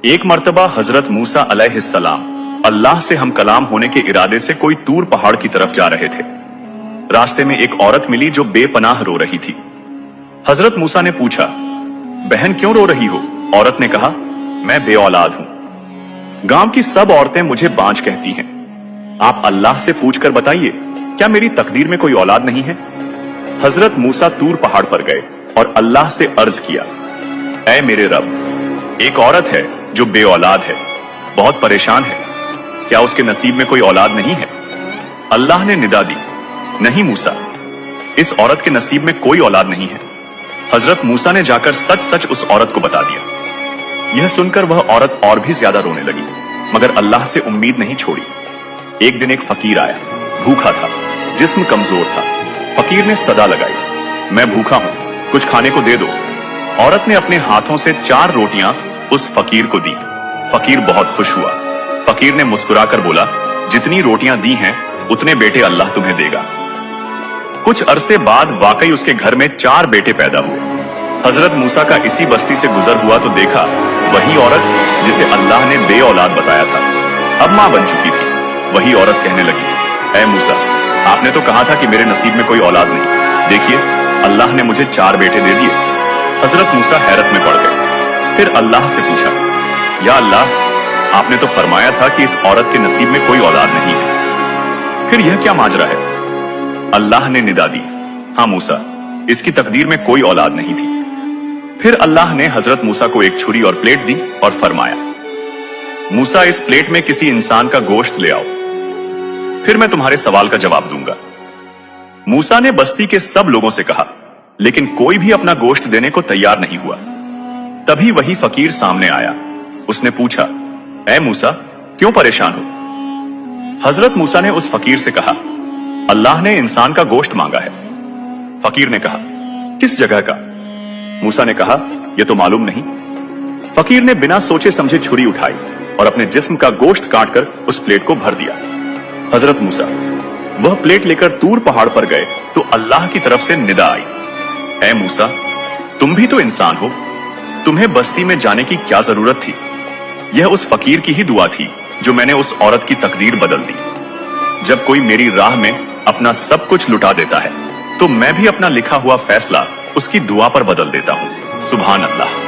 ایک مرتبہ حضرت موسیٰ علیہ السلام اللہ سے ہم کلام ہونے کے ارادے سے کوئی طور پہاڑ کی طرف جا رہے تھے۔ راستے میں ایک عورت ملی جو بے پناہ رو رہی تھی۔ حضرت موسیٰ نے پوچھا، بہن کیوں رو رہی ہو؟ عورت نے کہا، میں بے اولاد ہوں، گاؤں کی سب عورتیں مجھے بانجھ کہتی ہیں، آپ اللہ سے پوچھ کر بتائیے کیا میری تقدیر میں کوئی اولاد نہیں ہے؟ حضرت موسیٰ طور پہاڑ پر گئے اور اللہ سے عرض کیا، اے میرے رب، ایک عورت ہے جو بے اولاد ہے، بہت پریشان ہے، کیا اس کے نصیب میں کوئی اولاد نہیں ہے؟ اللہ نے ندا دی، نہیں موسیٰ، اس عورت کے نصیب میں کوئی اولاد نہیں ہے۔ حضرت موسیٰ نے جا کر سچ سچ اس عورت کو بتا دیا۔ یہ سن کر وہ عورت اور بھی زیادہ رونے لگی، مگر اللہ سے امید نہیں چھوڑی۔ ایک دن ایک فقیر آیا، بھوکا تھا، جسم کمزور تھا۔ فقیر نے صدا لگائی، میں بھوکا ہوں، کچھ کھانے کو دے دو۔ عورت نے اپنے ہاتھوں سے 4 روٹیاں اس فقیر کو دی۔ فقیر بہت خوش ہوا۔ فقیر نے مسکرا کر بولا، جتنی روٹیاں دی ہیں اتنے بیٹے اللہ تمہیں دے گا۔ کچھ عرصے بعد واقعی اس کے گھر میں 4 بیٹے پیدا ہوئے۔ حضرت موسیٰ کا اسی بستی سے گزر ہوا تو دیکھا وہی عورت جسے اللہ نے بے اولاد بتایا تھا اب ماں بن چکی تھی۔ وہی عورت کہنے لگی، اے موسیٰ، آپ نے تو کہا تھا کہ میرے نصیب میں کوئی اولاد نہیں، دیکھیے اللہ نے مجھے 4 بیٹے دے دیے۔ حضرت موسیٰ حیرت میں پڑ گئے، پھر اللہ سے پوچھا، یا اللہ، آپ نے تو فرمایا تھا کہ اس عورت کے نصیب میں کوئی اولاد نہیں ہے، پھر یہ کیا ماجرا ہے؟ اللہ نے ندا دی، ہاں موسیٰ، اس کی تقدیر میں کوئی اولاد نہیں تھی۔ پھر اللہ نے حضرت موسیٰ کو ایک چھری اور پلیٹ دی اور فرمایا، موسیٰ، اس پلیٹ میں کسی انسان کا گوشت لے آؤ، پھر میں تمہارے سوال کا جواب دوں گا۔ موسیٰ نے بستی کے سب لوگوں سے کہا، لیکن کوئی بھی اپنا گوشت دینے کو تیار نہیں ہوا۔ تبھی وہی فقیر سامنے آیا۔ اس نے پوچھا، اے موسیٰ، کیوں پریشان ہو؟ حضرت موسیٰ نے اس فقیر سے کہا، اللہ نے انسان کا گوشت مانگا ہے۔ فقیر نے کہا، کس جگہ کا؟ موسیٰ نے کہا، یہ تو معلوم نہیں۔ فقیر نے بنا سوچے سمجھے چھری اٹھائی اور اپنے جسم کا گوشت کاٹ کر اس پلیٹ کو بھر دیا۔ حضرت موسیٰ وہ پلیٹ لے کر طور پہاڑ پر گئے تو اللہ کی طرف سے ندا آئی، اے موسیٰ، تم بھی تو انسان ہو، تمہیں بستی میں جانے کی کیا ضرورت تھی؟ یہ اس فقیر کی ہی دعا تھی جو میں نے اس عورت کی تقدیر بدل دی۔ جب کوئی میری راہ میں اپنا سب کچھ لٹا دیتا ہے تو میں بھی اپنا لکھا ہوا فیصلہ اس کی دعا پر بدل دیتا ہوں۔ سبحان اللہ۔